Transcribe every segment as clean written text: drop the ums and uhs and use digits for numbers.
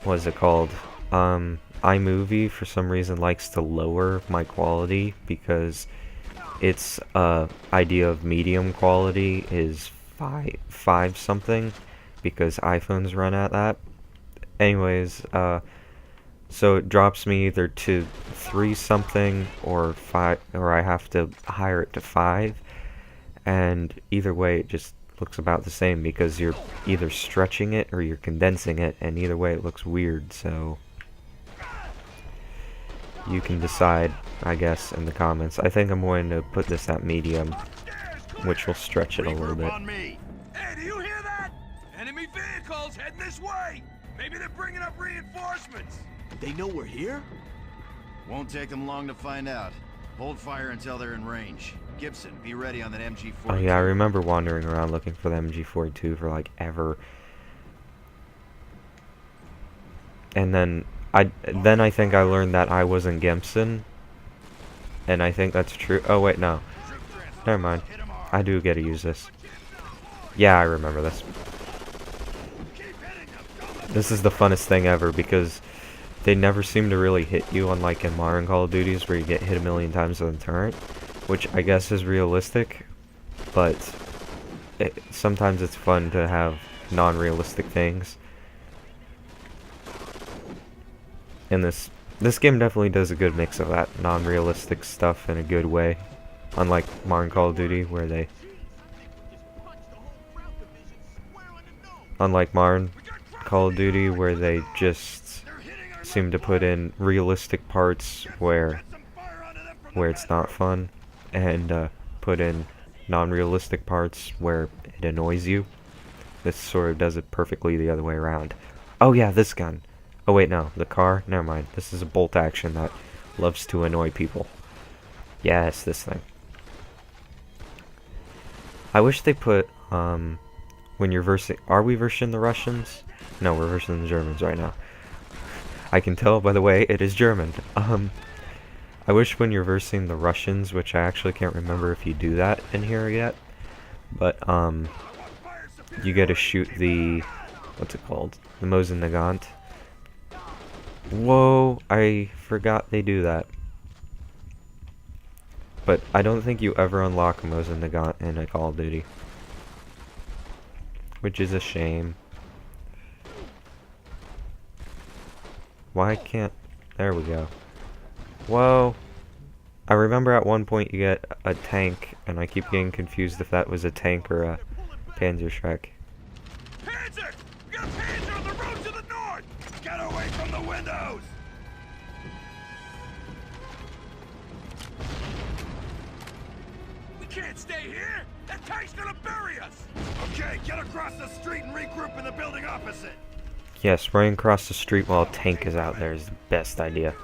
what's it called? iMovie for some reason likes to lower my quality because its idea of medium quality is five something because iPhones run at that. Anyways, so it drops me either to 3 something or 5, or I have to higher it to 5, and either way it just looks about the same because you're either stretching it or you're condensing it, and either way it looks weird. So you can decide, I guess, in the comments. I think I'm going to put this at medium, which will stretch it a little bit. Hey, do you hear that? Enemy vehicles heading this way. Maybe they're bringing up reinforcements. They know we're here? Won't take them long to find out. Hold fire until they're in range. Gibson, be ready on that MG-42. Oh yeah, I remember wandering around looking for the MG-42 for like ever. And then I think I learned that I wasn't Gibson. And I think that's true. Oh wait, no. Never mind. I do get to use this. Yeah, I remember this. This is the funnest thing ever because they never seem to really hit you, unlike in modern Call of Duties where you get hit a million times with a turret, which I guess is realistic, but sometimes it's fun to have non-realistic things. And this game definitely does a good mix of that non-realistic stuff in a good way, unlike modern Call of Duty where they... Unlike modern Call of Duty where they just seem to put in realistic parts where it's not fun, and put in non-realistic parts where it annoys you. This sort of does it perfectly the other way around. Oh yeah, this gun. Oh wait, no, the car? Never mind. This is a bolt action that loves to annoy people. Yes, this thing. I wish they put, when you're versing... Are we versing the Russians? No, we're versing the Germans right now. I can tell by the way it is German. I wish when you're versing the Russians, which I actually can't remember if you do that in here yet, but you get to shoot the, what's it called? The Mosin Nagant. Whoa, I forgot they do that. But I don't think you ever unlock a Mosin Nagant in a Call of Duty, which is a shame. Why can't... There we go. Whoa. I remember at one point you get a tank, and I keep getting confused if that was a tank or a Panzerschreck. Panzer! We got a Panzer on the road to the north! Get away from the windows! We can't stay here! That tank's gonna bury us! Okay, get across the street and regroup in the building opposite! Yes, running across the street while a tank is out there is the best idea.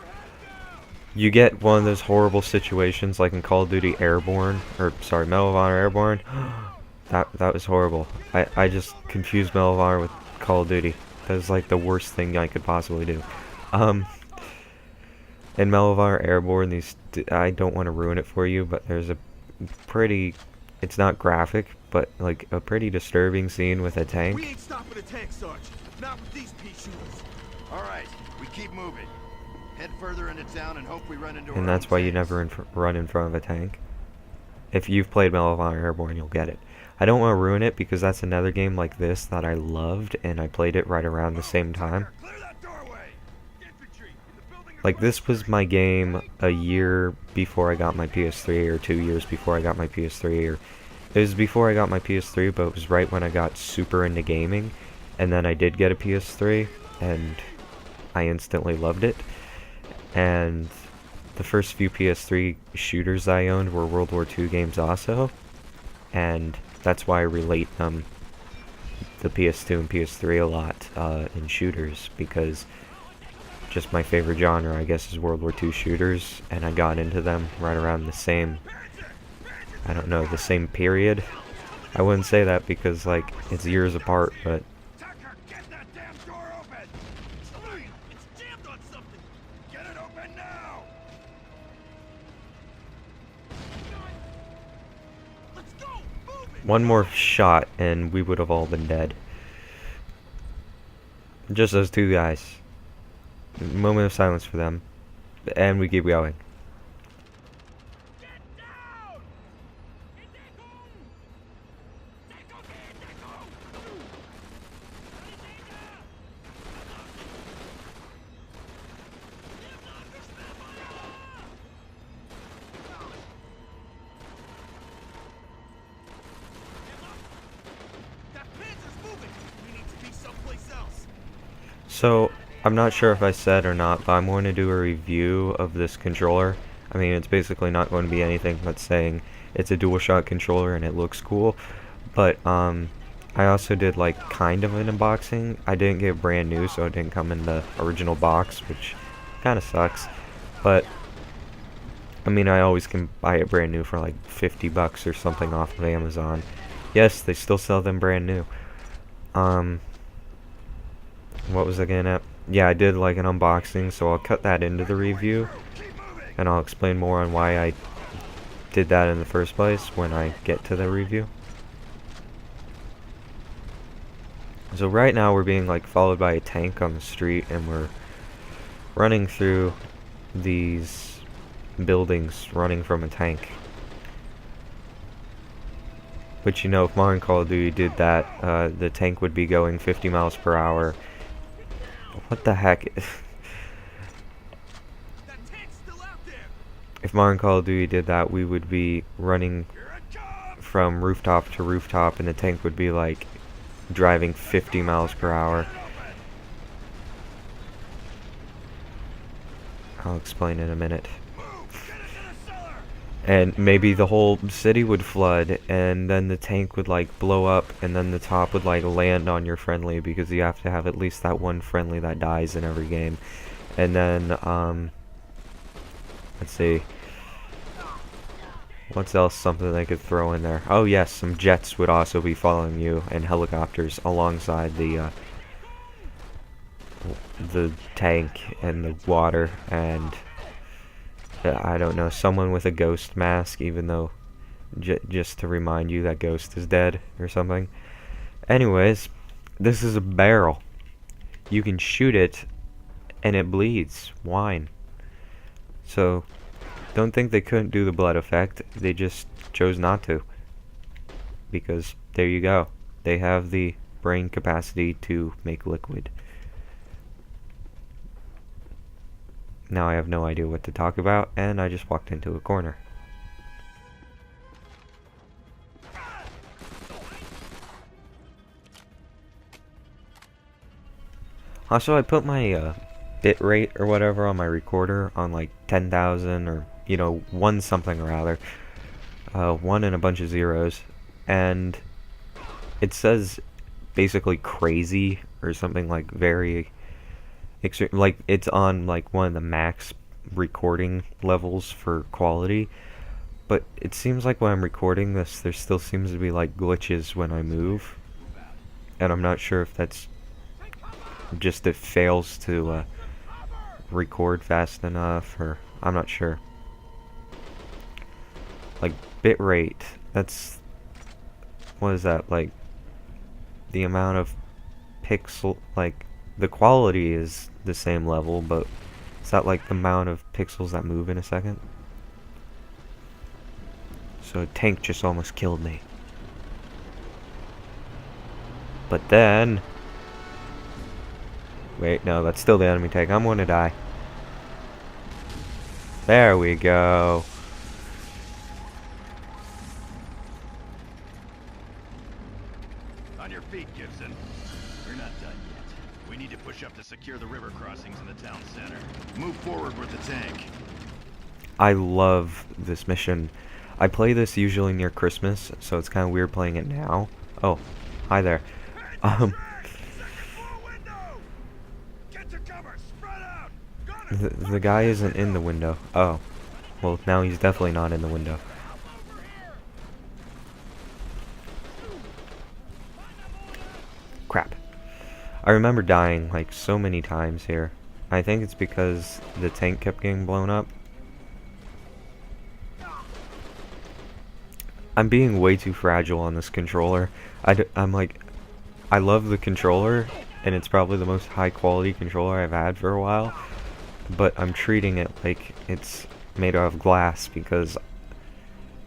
You get one of those horrible situations like in Call of Duty Airborne, or sorry, Medal of Honor Airborne. That was horrible. I just confused Medal of Honor with Call of Duty. That was like the worst thing I could possibly do. In Medal of Honor Airborne, I don't want to ruin it for you, but there's a pretty, it's not graphic, but like a pretty disturbing scene with a tank. We ain't stopping the tank, Sarge. Not with these pea shooters. Alright, we keep moving. Head further into town and hope we run into And that's why you never run in front of a tank. If you've played Medal of Honor Airborne, you'll get it. I don't want to ruin it because that's another game like this that I loved, and I played it right around the same time. Like, this was my game a year before I got my PS3, or 2 years before I got my PS3, or... It was before I got my PS3, but it was right when I got super into gaming. And then I did get a PS3, and I instantly loved it. And the first few PS3 shooters I owned were World War II games also. And that's why I relate the PS2 and PS3 a lot in shooters, because just my favorite genre, I guess, is World War II shooters, and I got into them right around the same, I don't know, the same period. I wouldn't say that because, like, it's years apart, but... Get that damn door open! It's jammed on something! Get it open now! Let's go! Move it! One more shot, and we would have all been dead. Just those two guys. Moment of silence for them. And we keep going. That Panzer's moving! We need to be someplace else! So, I'm not sure if I said or not, but I'm going to do a review of this controller. I mean, it's basically not going to be anything but saying it's a DualShock controller and it looks cool. But, I also did, like, kind of an unboxing. I didn't get brand new, so it didn't come in the original box, which kind of sucks. But, I mean, I always can buy it brand new for, like, 50 bucks or something off of Amazon. Yes, they still sell them brand new. What was I getting at? Yeah, I did, like, an unboxing, so I'll cut that into the review. And I'll explain more on why I did that in the first place when I get to the review. So right now we're being like followed by a tank on the street, and we're running through these buildings running from a tank. Which, you know, if modern Call of Duty did that, the tank would be going 50 miles per hour. What the heck? That tank's still out there! If modern Call of Duty did that, we would be running Here it comes! from rooftop to rooftop, and the tank would be like driving 50 miles per hour. I'll explain in a minute. Move! Get into the cellar! And maybe the whole city would flood, and then the tank would like blow up, and then the top would like land on your friendly, because you have to have at least that one friendly that dies in every game. And then let's see, what's else, something they could throw in there? Oh yes, some jets would also be following you, and helicopters alongside the tank and the water, and I don't know, someone with a ghost mask, even though just to remind you that Ghost is dead or something. Anyways, this is a barrel. You can shoot it and it bleeds wine. So don't think they couldn't do the blood effect. They just chose not to. Because there you go. They have the brain capacity to make liquid. Now I have no idea what to talk about, and I just walked into a corner. Also, I put my bit rate or whatever on my recorder on like 10,000, or, you know, one something or other. One and a bunch of zeros. And it says basically crazy or something like very extreme. Like it's on like one of the max recording levels for quality. But it seems like when I'm recording this, there still seems to be like glitches when I move. And I'm not sure if that's just it fails to record fast enough, or I'm not sure. Like bitrate, that's, what is that, like the amount of pixel, like the quality is the same level, but is that like the amount of pixels that move in a second? So a tank just almost killed me. But then, wait, no, that's still the enemy tank. I'm gonna die. There we go. On your feet, Gibson. We're not done yet. We need to push up to secure the river crossings in the town center. Move forward with the tank. I love this mission. I play this usually near Christmas, so it's kind of weird playing it now. Oh, hi there. Get to cover! Spread out! The guy isn't in the window. Oh, well, now he's definitely not in the window. Crap. I remember dying like so many times here. I think it's because the tank kept getting blown up. I'm being way too fragile on this controller. I'm like, I love the controller, and it's probably the most high quality controller I've had for a while, but I'm treating it like it's made out of glass because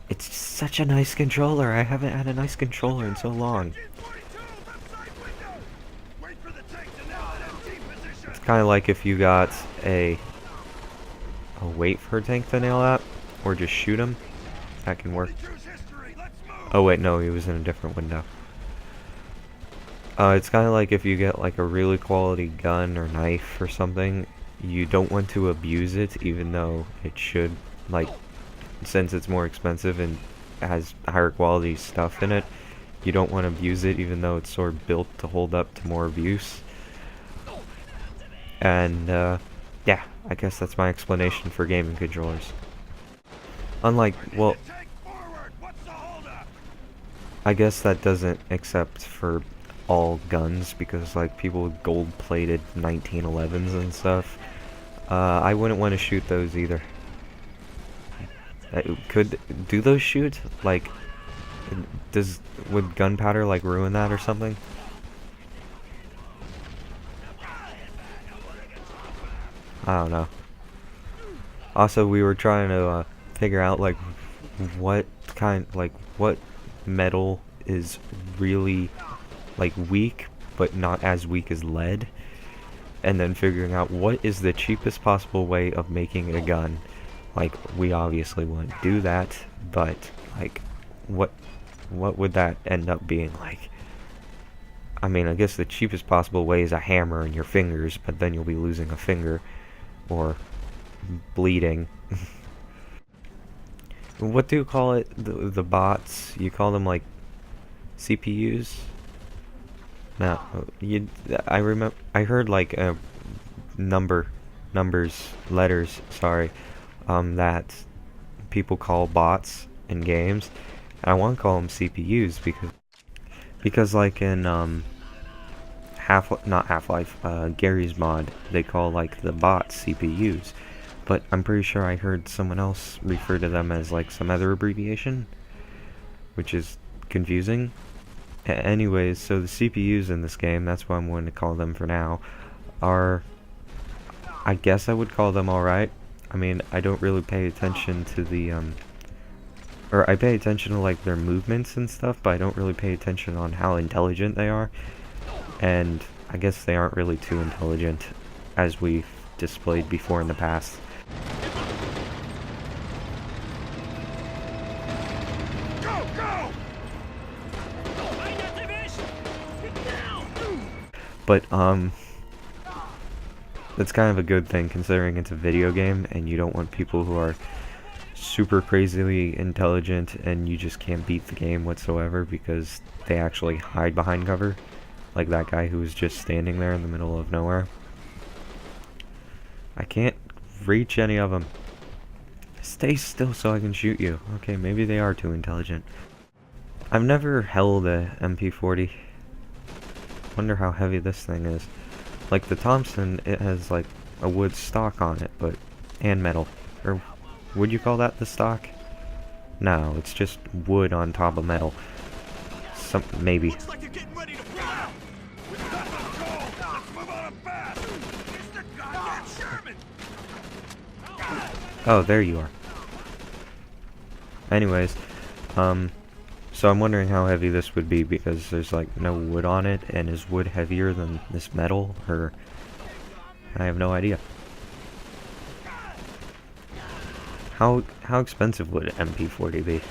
it's such a nice controller. I haven't had a nice controller in so long. 42, left side window. Wait for the tank to nail that empty position. It's kind of like if you got a wait for a tank to nail that, or just shoot him. That can work. 42's history. Let's move. Oh wait, no, he was in a different window. It's kind of like if you get like a really quality gun or knife or something, you don't want to abuse it even though it should, like, since it's more expensive and has higher quality stuff in it, you don't want to abuse it even though it's sort of built to hold up to more abuse. And yeah, I guess that's my explanation for gaming controllers. Unlike, well, Tank forward. What's the holdup? I guess that doesn't accept for all guns, because like people with gold-plated 1911s and stuff, I wouldn't want to shoot those either. Do those shoot? Like, would gunpowder like ruin that or something? I don't know. Also, we were trying to figure out like what metal is really like weak but not as weak as lead, and then figuring out what is the cheapest possible way of making a gun. Like, we obviously wouldn't do that, but like what would that end up being like? I mean, I guess the cheapest possible way is a hammer in your fingers, but then you'll be losing a finger or bleeding. What do you call it? The bots? You call them like CPUs? No, I remember. I heard like letters. Sorry, that people call bots in games. And I want to call them CPUs because like in not Half-Life, Gary's mod, they call like the bots CPUs. But I'm pretty sure I heard someone else refer to them as like some other abbreviation, which is confusing. Anyways, so the CPUs in this game, that's what I'm going to call them for now, are, I guess I would call them alright. I mean, I don't really pay attention to the, or I pay attention to like their movements and stuff, but I don't really pay attention on how intelligent they are. And I guess they aren't really too intelligent, as we've displayed before in the past. Go, go! But, that's kind of a good thing considering it's a video game and you don't want people who are super crazily intelligent and you just can't beat the game whatsoever because they actually hide behind cover. Like that guy who was just standing there in the middle of nowhere. I can't reach any of them. Stay still so I can shoot you. Okay, maybe they are too intelligent. I've never held a MP40. Wonder how heavy this thing is. Like the Thompson, it has like a wood stock on it, and metal. Or would you call that the stock? No, it's just wood on top of metal. Maybe. Looks like you're getting ready to pull out. We've got the goal. Let's move on it fast. It's the goddamn Sherman. Oh, there you are. Anyways, so I'm wondering how heavy this would be because there's like no wood on it, and is wood heavier than this metal, or I have no idea. How expensive would an MP40 be?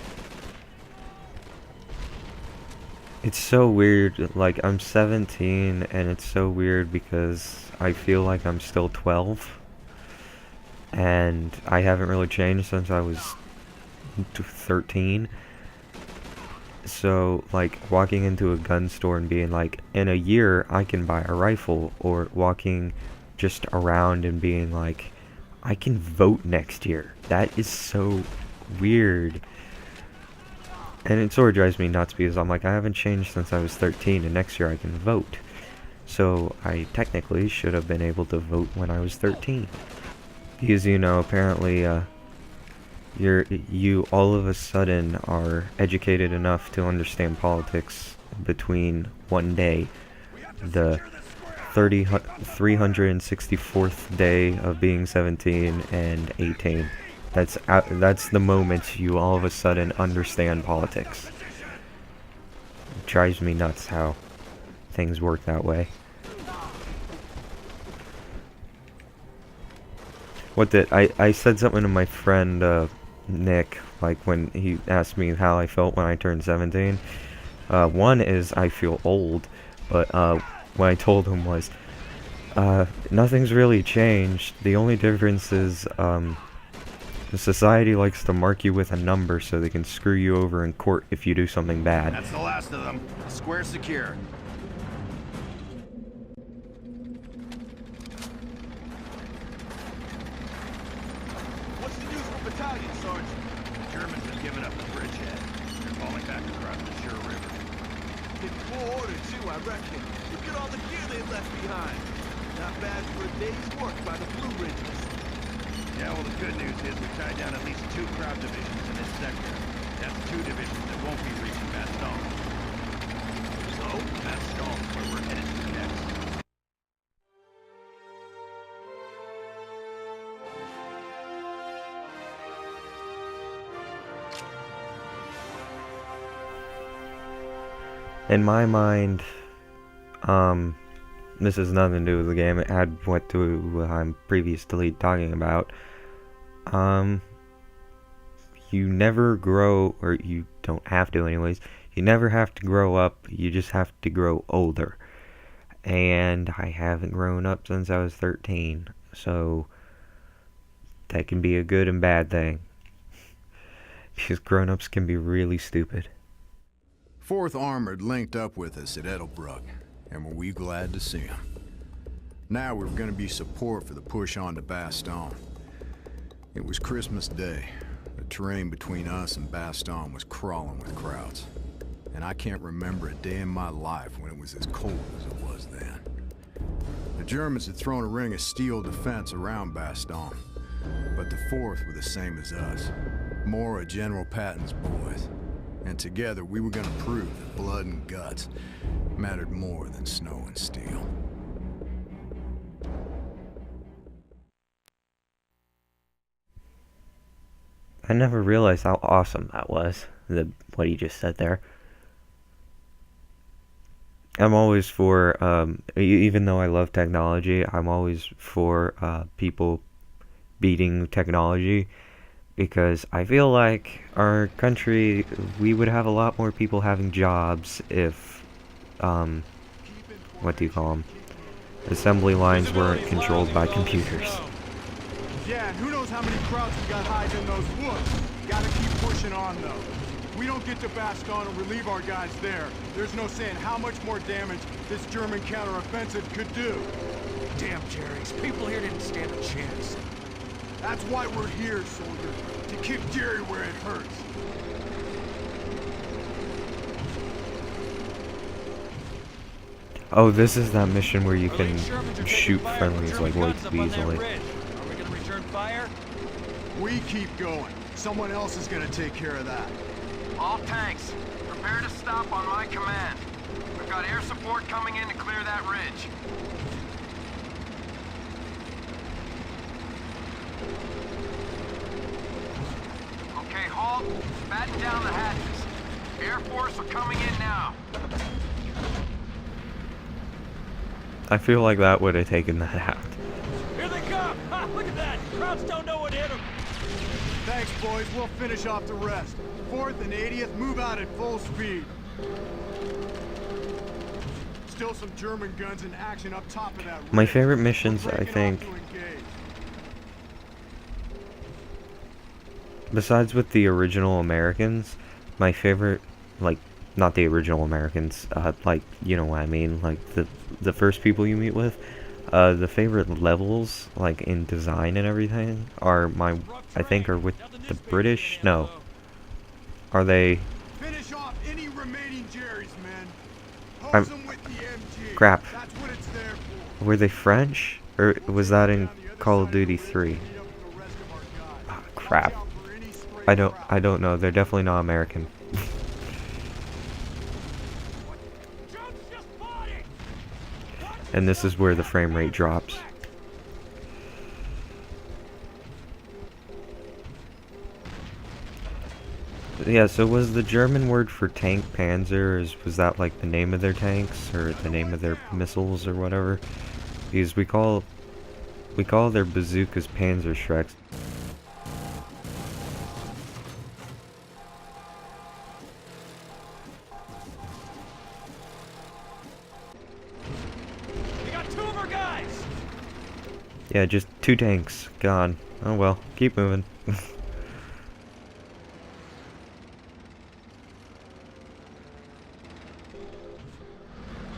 It's so weird, like I'm 17 and it's so weird because I feel like I'm still 12 and I haven't really changed since I was 13. So like walking into a gun store and being like, in a year I can buy a rifle, or walking just around and being like, I can vote next year. That is so weird. And it sort of drives me nuts because I'm like, I haven't changed since I was 13 and next year I can vote. So I technically should have been able to vote when I was 13. Because, you know, apparently you all of a sudden are educated enough to understand politics between one day, the 364th day of being 17 and 18. That's the moment you all of a sudden understand politics. It drives me nuts how things work that way. I said something to my friend Nick, like when he asked me how I felt when I turned 17. One is I feel old, but what I told him was nothing's really changed. The only difference is society likes to mark you with a number so they can screw you over in court if you do something bad. That's the last of them. Square secure. What's the news from battalion, Sarge? The Germans have given up the bridgehead. They're falling back across the Sure River. In full order, too, I reckon. Look at all the gear they left behind. Not bad for a day's work by the Blue Ridges. Yeah, well, the good news is we tied down at least 2 crowd divisions in this sector. That's 2 divisions that won't be reaching Baston. So, Baston, where we're headed to next. In my mind, this has nothing to do with the game. It had what I'm previously talking about. You never grow, or you don't have to anyways. You never have to grow up, you just have to grow older. And I haven't grown up since I was 13, so that can be a good and bad thing. Because grown-ups can be really stupid. 4th Armored linked up with us at Edelbrook, and were we glad to see him. Now we're going to be support for the push on to Baston. It was Christmas Day. The terrain between us and Baston was crawling with crowds. And I can't remember a day in my life when it was as cold as it was then. The Germans had thrown a ring of steel defense around Baston, but the 4th were the same as us. More of General Patton's boys. And together we were gonna prove that blood and guts mattered more than snow and steel. I never realized how awesome that was, what he just said there. I'm always for, even though I love technology, I'm always for people beating technology. Because I feel like our country, we would have a lot more people having jobs if, what do you call them? Assembly lines weren't controlled by computers. Yeah, and who knows how many crowds we got hiding in those woods. Gotta keep pushing on, though. If we don't get to Baston and relieve our guys there, there's no saying how much more damage this German counteroffensive could do. Damn, Jerry's people here didn't stand a chance. That's why we're here, soldier. To kick Jerry where it hurts. Oh, this is that mission where you can shoot friendlies like way too easily. Are we gonna return fire? We keep going. Someone else is gonna take care of that. All tanks, prepare to stop on my command. We've got air support coming in to clear that ridge. Okay, halt. Batten down the hatches. Air Force are coming in now. I feel like that would have taken that out. Here they come! Ha, look at that! Crowds don't know what hit them! Thanks, boys. We'll finish off the rest. 4th and 80th, move out at full speed. Still some German guns in action up top of that ridge. My favorite missions, We're I breaking think, off to engage. besides with the original Americans, my favorite, like, not the original Americans, like, you know what I mean, like, the first people you meet with, the favorite levels, like, in design and everything, are I think are with the British, no, are they, Finish off any remaining Jerry's, men. I'm- Hose 'em with the MG. crap. That's what it's there for. Were they French? Or was that in Call of Duty 3? Ah, crap. I don't know. They're definitely not American. and this is where the frame rate drops. Yeah, so was the German word for tank Panzer, was that like the name of their tanks, or the name of their missiles, or whatever? Because we call their bazookas Panzerschrecks. We got 2 of our guys! Yeah, just 2 tanks gone. Oh well, keep moving.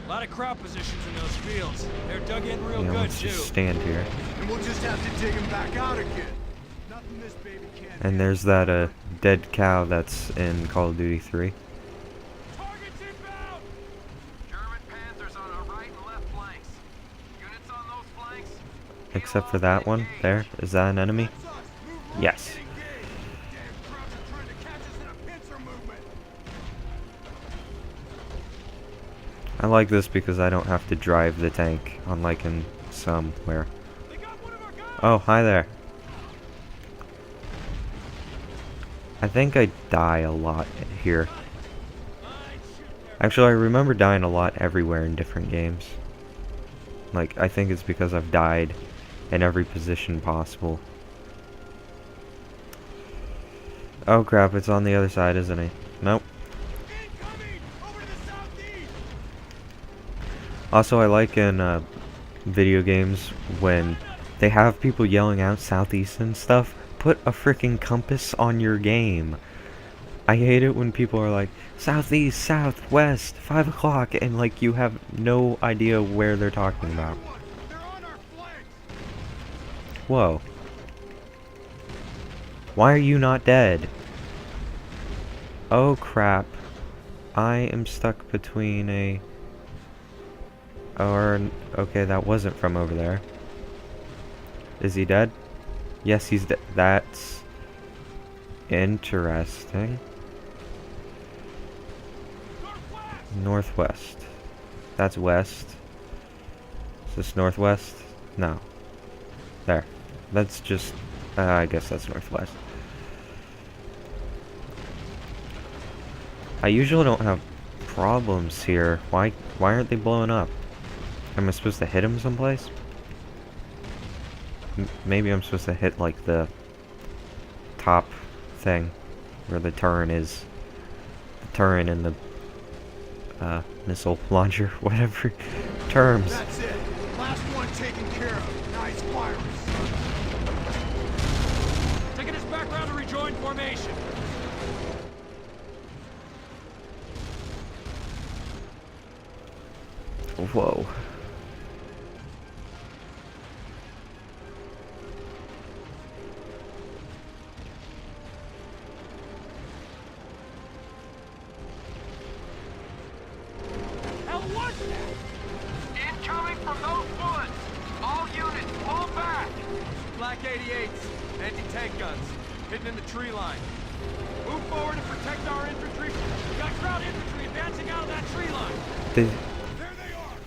A lot of crowd positions in those fields. They're dug in real Yeah, good, let's too. just stand here. And we'll just have to dig him back out again. Nothing this baby can't And handle. there's that dead cow that's in Call of Duty 3. Targets inbound! German Panthers on our right and left flanks. Units on those flanks. Except for that one. There. Is that an enemy? That's us. Move right, Yes. get engaged. Damn crowds are trying to catch us in a pincer movement. I like this because I don't have to drive the tank, unlike in some where... They got one of our guys! Oh, hi there. I think I die a lot here. Actually, I remember dying a lot everywhere in different games. Like, I think it's because I've died in every position possible. Oh crap, it's on the other side, isn't it? Nope. Incoming! Over to the southeast! Also, I like in video games when they have people yelling out southeast and stuff. Put a freaking compass on your game. I hate it when people are like, southeast, southwest, 5 o'clock, and like you have no idea where they're talking about. They're on our flanks. Whoa. Why are you not dead? Oh crap. I am stuck between a... Or... Okay, that wasn't from over there. Is he dead? Yes, he's dead. That's... interesting. Northwest. That's west. Is this northwest? No. There. That's just... I guess that's northwest. I usually don't have problems here. Why aren't they blowing up? Am I supposed to hit them someplace? Maybe I'm supposed to hit like the top thing where the turret is. The turret and the missile launcher, whatever terms. That's it. Last one taken care of. Nice virus. Taking us back around to rejoin formation. Whoa. Hell, what's that? Incoming from those woods. All units, pull back. Black 88s, anti-tank guns, hidden in the tree line. Move forward and protect our infantry. We got crowd infantry advancing out of that tree line.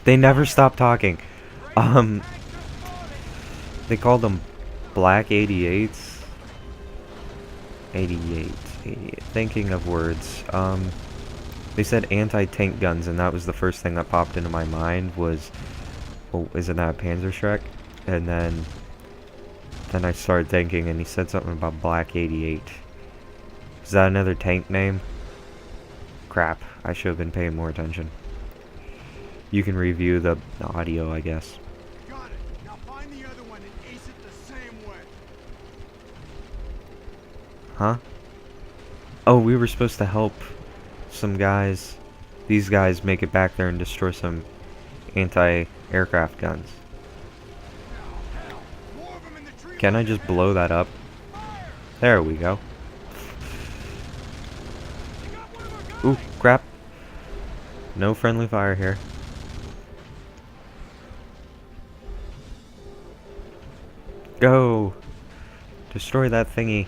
They never stop talking. They called them Black 88s. 88. Thinking of words. They said anti-tank guns, and that was the first thing that popped into my mind was, oh, isn't that a Panzerschreck? And then I started thinking, and he said something about Black 88. Is that another tank name? Crap, I should have been paying more attention. You can review the audio, I guess. Got it. Now find the other one and ace it the same way. Huh? Oh, we were supposed to help some guys. These guys make it back there and destroy some anti-aircraft guns. More of them in the tree Can I line. just blow that up? There we go. Ooh, crap. No friendly fire here. Go! Destroy that thingy.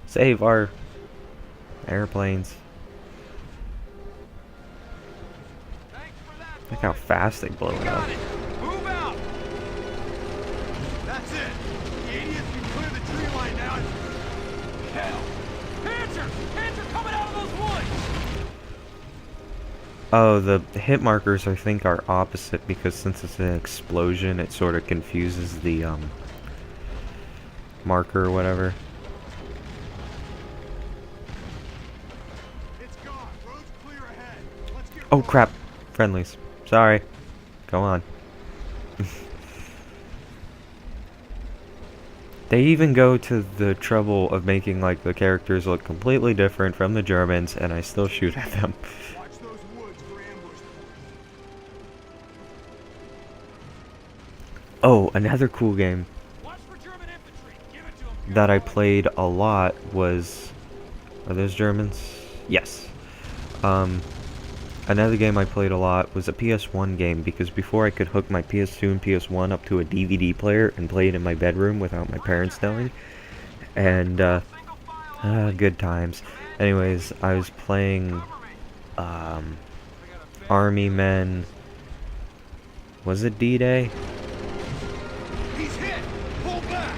Save our airplanes. Thanks for that, That how fast they blow You it up. got it! Move out! That's it. The idiots can clear the tree line now. Hell! Panzer! Panzer coming out of those woods! Oh, the hit markers I think are opposite because since it's an explosion, it sort of confuses the marker or whatever. It's gone. Road's clear ahead. Let's get Oh rolling. crap, friendlies. Sorry. Go on. They even go to the trouble of making like the characters look completely different from the Germans, and I still shoot at them. Watch those woods for ambush. Oh, another cool game Watch for German infantry! Give it to them! that I played a lot was... Are those Germans? Yes. Another game I played a lot was a PS1 game, because before I could hook my PS2 and PS1 up to a DVD player and play it in my bedroom without my parents knowing. And, good times. Anyways, I was playing, Army Men... Was it D-Day? He's hit! Pull back!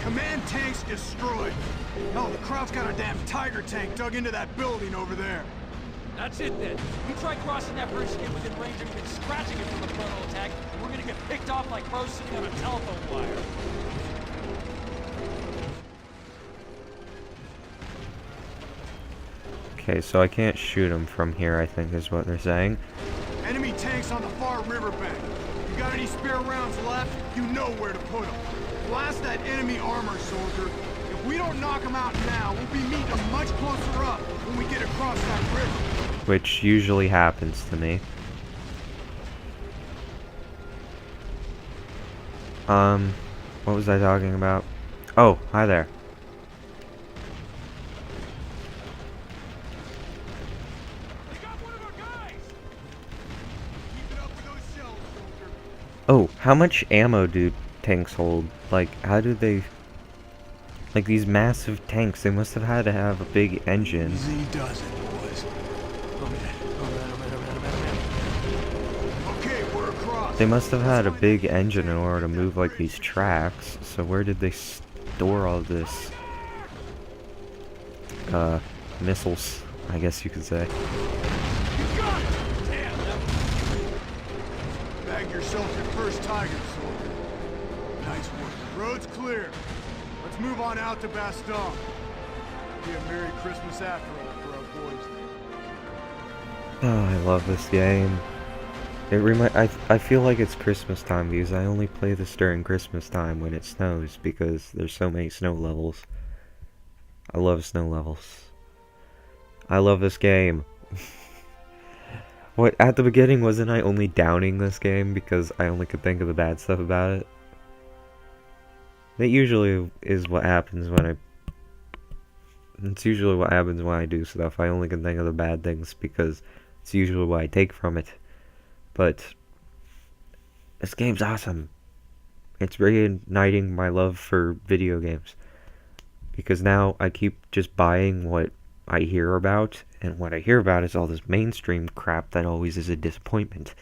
Command tank's destroyed. No, the crowd's got a damn Tiger tank dug into that building over there. That's it then. You try crossing that bridge to get within range of even scratching it from a frontal attack, we're gonna get picked off like crows sitting on a telephone wire. Okay, so I can't shoot them from here, I think is what they're saying. Enemy tanks on the far riverbank. You got any spare rounds left? You know where to put them. Blast that enemy armor, soldier. If we don't knock them out now, we'll be meeting them much closer up when we get across that river. Which usually happens to me. What was I talking about? Oh, hi there. They got one of our guys! Keep it up with those shells, soldier. Oh, how much ammo do tanks hold? Like, how do they... Like, these massive tanks, they must have had to have a big engine. Easy does it, boys. Okay, we're across. They must have had a big engine in order to move, like, these tracks. So where did they store all this? Missiles, I guess you could say. You got it! Damn, that Bag yourself your first Tiger, soldier. Nice work. Road's clear. Let's move on out to Bastogne. Be a Merry Christmas after all for our boys there. Oh, I love this game. I feel like it's Christmas time because I only play this during Christmas time when it snows because there's so many snow levels. I love snow levels. I love this game. What, at the beginning wasn't I only downing this game because I only could think of the bad stuff about it? That usually is what happens when it's usually what happens when I do stuff. I only can think of the bad things because it's usually what I take from it. But this game's awesome. It's reigniting my love for video games. Because now I keep just buying what I hear about, and what I hear about is all this mainstream crap that always is a disappointment.